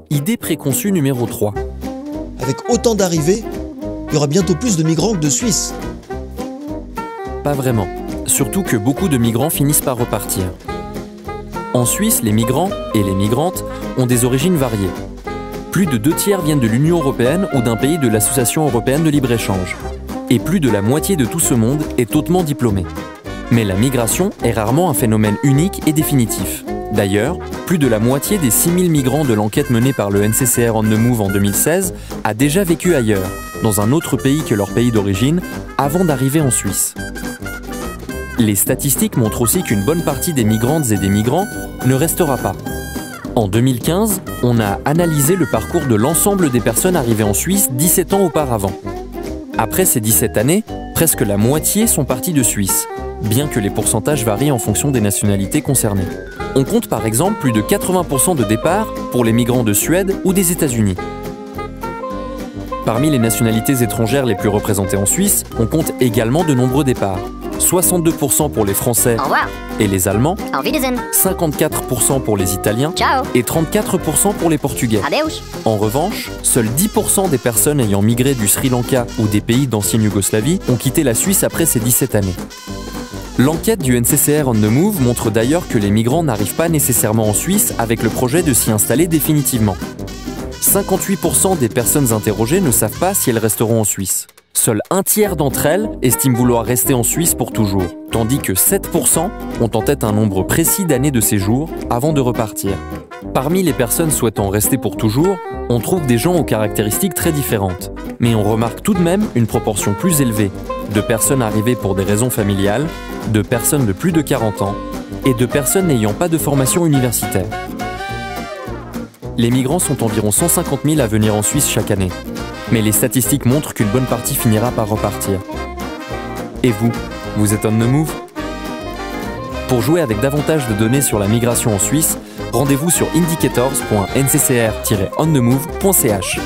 Idée préconçue numéro 3. Avec autant d'arrivées, il y aura bientôt plus de migrants que de Suisses. Pas vraiment. Surtout que beaucoup de migrants finissent par repartir. En Suisse, les migrants et les migrantes ont des origines variées. Plus de 2/3 viennent de l'Union européenne ou d'un pays de l'Association européenne de libre-échange. Et plus de la moitié de tout ce monde est hautement diplômé. Mais la migration est rarement un phénomène unique et définitif. D'ailleurs, plus de la moitié des 6000 migrants de l'enquête menée par le NCCR On the Move en 2016 a déjà vécu ailleurs, dans un autre pays que leur pays d'origine, avant d'arriver en Suisse. Les statistiques montrent aussi qu'une bonne partie des migrantes et des migrants ne restera pas. En 2015, on a analysé le parcours de l'ensemble des personnes arrivées en Suisse 17 ans auparavant. Après ces 17 années, presque la moitié sont parties de Suisse, bien que les pourcentages varient en fonction des nationalités concernées. On compte par exemple plus de 80% de départs pour les migrants de Suède ou des États-Unis. Parmi les nationalités étrangères les plus représentées en Suisse, on compte également de nombreux départs. 62% pour les Français et les Allemands, 54% pour les Italiens et 34% pour les Portugais. En revanche, seuls 10% des personnes ayant migré du Sri Lanka ou des pays d'ancienne Yougoslavie ont quitté la Suisse après ces 17 années. L'enquête du NCCR On the Move montre d'ailleurs que les migrants n'arrivent pas nécessairement en Suisse avec le projet de s'y installer définitivement. 58% des personnes interrogées ne savent pas si elles resteront en Suisse. Seul 1/3 d'entre elles estiment vouloir rester en Suisse pour toujours, tandis que 7% ont en tête un nombre précis d'années de séjour avant de repartir. Parmi les personnes souhaitant rester pour toujours, on trouve des gens aux caractéristiques très différentes. Mais on remarque tout de même une proportion plus élevée de personnes arrivées pour des raisons familiales, de personnes de plus de 40 ans et de personnes n'ayant pas de formation universitaire. Les migrants sont environ 150 000 à venir en Suisse chaque année. Mais les statistiques montrent qu'une bonne partie finira par repartir. Et vous, vous êtes on the move? Pour jouer avec davantage de données sur la migration en Suisse, rendez-vous sur indicators.nccr-onthemove.ch.